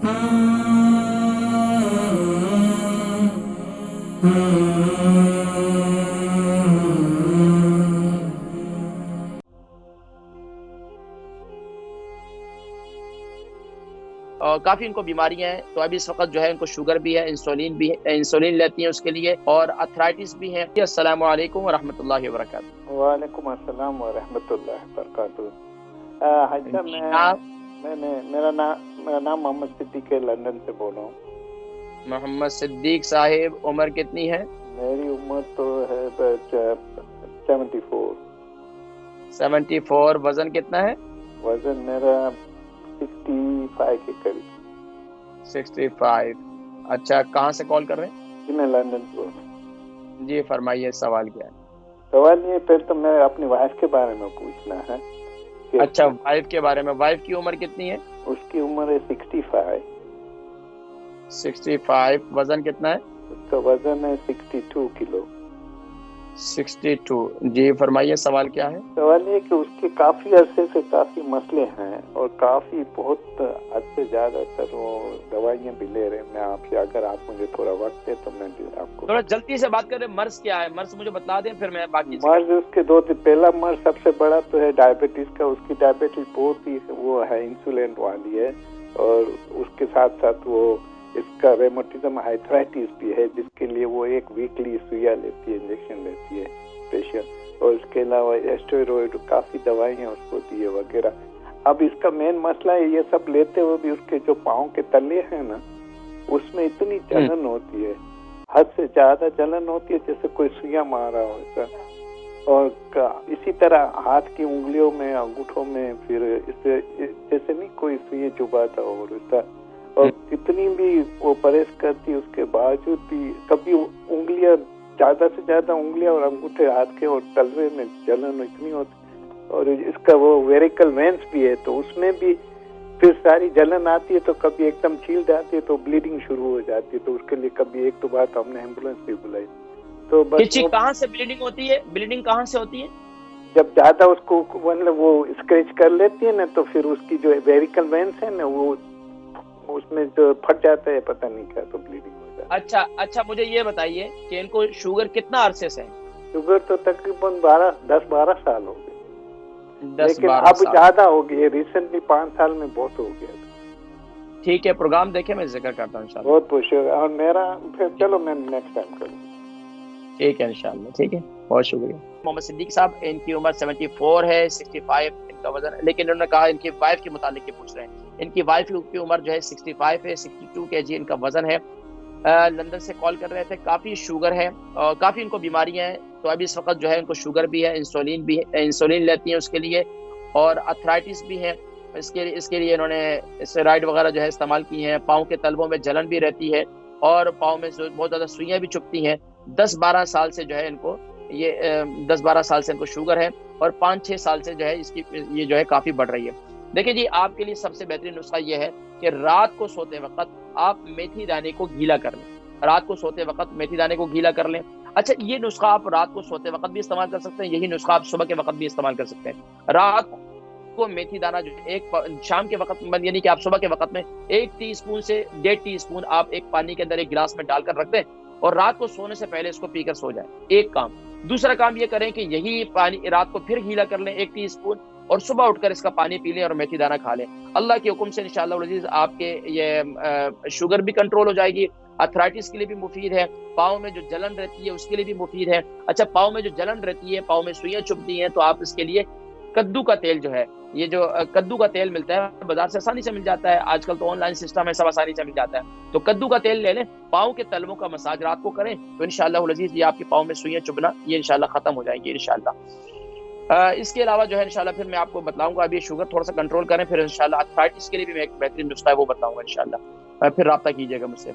اور کافی ان کو بیماریاں ہیں، تو ابھی اس وقت جو ہے ان کو شوگر بھی ہے، انسولین بھی ہے، انسولین لیتی ہیں اس کے لیے، اور ارتھرائٹس بھی ہے۔ السلام علیکم ورحمۃ اللہ وبرکاتہ۔ وعلیکم السلام ورحمۃ اللہ وبرکاتہ۔ حاجی آپ صاحب، میرا نام محمد صدیق ہے، لندن سے بول رہا ہوں۔ محمد صدیق صاحب، عمر کتنی ہے؟ میری عمر تو ہے 74۔ 74۔ وزن کتنا ہے؟ وزن میرا 65 کے قریب۔ 65۔ اچھا، کہاں سے کال کر رہے ہیں؟ جی میں لندن سے بول رہا ہوں۔ جی فرمائیے، سوال کیا ہے؟ سوال یہ پھر تو میں اپنی وائف کے بارے میں پوچھنا ہے۔ اچھا، وائف کے بارے میں۔ وائف کی عمر کتنی ہے؟ اس کی عمر ہے 65۔ 65۔ وزن کتنا ہے؟ اس کا وزن ہے 62 کلو۔ 62۔ جی فرمائیے، سوال کیا ہے؟ سوال یہ کہ اس کے کافی عرصے سے کافی مسئلے ہیں، اور کافی بہت حد سے زیادہ تر وہ دوائیاں بھی لے رہے ہیں۔ میں آپ سے، اگر آپ مجھے تھوڑا وقت دے تو میں آپ کو تھوڑا جلدی سے بات کریں۔ مرض کیا ہے؟ مرض مجھے بتا دیں، پھر میں باقی مرض اس کے دو پہلا مرض سب سے بڑا تو ہے ڈائبٹیز کا۔ اس کی ڈائبٹیز بہت ہی وہ ہے، انسولین والی ہے، اور اس کے ساتھ ساتھ وہ اس کا ریموٹزم آرتھرائٹس بھی ہے، جس کے لیے وہ ایک ویکلی سویا لیتی ہے، انجیکشن لیتی ہے اسپیشل، اور اس کے علاوہ اسٹیرائڈ کافی دوائیاں اس کو دیے وغیرہ۔ اب اس کا مین مسئلہ ہے، یہ سب لیتے ہوئے بھی اس کے جو پاؤں کے تلے ہیں نا، اس میں اتنی جلن ہوتی ہے، حد سے زیادہ جلن ہوتی ہے، جیسے کوئی سویا مارا ہو ایسا۔ اور اسی طرح ہاتھ کی انگلیوں میں، انگوٹھوں میں، پھر جیسے نہیں کوئی سوئی چبھاتا ہو، اور کتنی بھی وہ پرہیز کرتی، اس کے باوجود بھی کبھی انگلیاں زیادہ سے زیادہ، انگلیاں اور انگوٹھے ہاتھ کے اور تلوے میں جلن اتنی ہوتی، اور اس کا وہ ویریکل وینس بھی ہے، تو اس میں بھی پھر ساری جلن آتی ہے، تو کبھی ایک دم چھیل جاتی ہے تو بلیڈنگ شروع ہو جاتی ہے، تو اس کے لیے کبھی ایک تو بات ہم نے ایمبولینس بھی بلائی۔ تو بس کہاں سے بلیڈنگ ہوتی ہے؟ بلیڈنگ کہاں سے ہوتی ہے؟ جب زیادہ اس کو وہ اسکریچ کر لیتی ہے نا، تو پھر اس کی جو ویریکل وینس ہے نا، وہ اس میں جو پھٹ جاتا ہے، پتہ نہیں کیا، تو بلیڈنگ ہو جاتی ہے۔ اچھا، مجھے یہ بتائیے کہ ان کو شوگر کتنا عرصے سے ہے؟ شوگر تو تقریباً 10-12 سال ہو گئے، لیکن اب سال زیادہ ہو گئی ہے، ریسنٹلی 5 سال میں بہت ہو گیا۔ ٹھیک ہے، پروگرام دیکھیں، میں ذکر کرتا ہوں انشاءاللہ۔ بہت بہت شکریہ، اور میرا پھر چلو میں نیکسٹ ٹائم کروں۔ ٹھیک ہے انشاءاللہ، ٹھیک ہے، بہت شکریہ۔ محمد صدیق صاحب، ان کی عمر 74 ہے، 65 ان کا وزن ہے، لیکن انہوں نے کہا ان کی وائف کے متعلق یہ پوچھ رہے ہیں۔ ان کی وائف کی عمر جو ہے 65 ہے، 62 kg ان کا وزن ہے۔ لندن سے کال کر رہے تھے، کافی شوگر ہے اور کافی ان کو بیماریاں ہیں، تو ابھی اس وقت جو ہے ان کو شوگر بھی ہے، انسولین بھی ہے، انسولین لیتی ہیں اس کے لیے، اور ارتھرائٹس بھی ہے۔ اس کے لیے انہوں نے اسٹیرائڈ وغیرہ جو ہے استعمال کی ہیں۔ پاؤں کے تلووں میں جلن بھی رہتی ہے، اور پاؤں میں بہت زیادہ سوئیاں بھی چبھتی ہیں۔ 10-12 سال سے جو ہے ان کو 10-12 سال سے ان کو شوگر ہے، اور 5-6 سال سے جو ہے اس کی یہ جو ہے کافی بڑھ رہی ہے۔ دیکھیں جی، آپ کے لیے سب سے بہترین نسخہ یہ ہے کہ رات کو سوتے وقت آپ میتھی دانے کو گیلا کر لیں۔ رات کو سوتے وقت میتھی دانے کو گیلا کر لیں۔ اچھا، یہ نسخہ آپ رات کو سوتے وقت بھی استعمال کر سکتے ہیں، یہی نسخہ آپ صبح کے وقت بھی استعمال کر سکتے ہیں۔ رات کو میتھی دانہ جو ایک شام کے وقت میں، یعنی کہ آپ صبح کے وقت میں 1 ٹی اسپون سے 1.5 ٹی اسپون آپ ایک پانی کے اندر ایک گلاس میں ڈال کر رکھ دیں، اور رات کو سونے سے پہلے اس کو پی کر سو جائیں۔ ایک کام۔ دوسرا کام یہ کریں کہ یہی پانی رات کو پھر گیلا کر لیں 1 ٹی اسپون، اور صبح اٹھ کر اس کا پانی پی لیں اور میتھی دانہ کھا لیں۔ اللہ کے حکم سے انشاءاللہ العزیز آپ کے یہ شوگر بھی کنٹرول ہو جائے گی، ارتھرائٹس کے لیے بھی مفید ہے، پاؤں میں جو جلن رہتی ہے اس کے لیے بھی مفید ہے۔ اچھا، پاؤں میں جو جلن رہتی ہے، پاؤں میں سوئیاں چبھتی ہیں، تو آپ اس کے لیے کدو کا تیل جو ہے، یہ جو کدو کا تیل ملتا ہے بازار سے، آسانی سے مل جاتا ہے، آج کل تو آن لائن سسٹم ہے، سب آسانی سے مل جاتا ہے، تو کدو کا تیل لے لیں، پاؤں کے تلووں کا مساج رات کو کریں، تو انشاءاللہ العزیز یہ آپ کے پاؤں میں سوئیاں چبھنا یہ انشاءاللہ ختم ہو جائیں گی انشاءاللہ۔ اس کے علاوہ جو ہے انشاءاللہ پھر میں آپ کو بتلاؤں گا، ابھی شوگر تھوڑا سا کنٹرول کریں، پھر انشاءاللہ ارتھرائٹس کے لیے بھی میں ایک بہترین نسخہ ہے وہ بتاؤں گا انشاءاللہ۔ پھر رابطہ کیجیے گا مجھ سے۔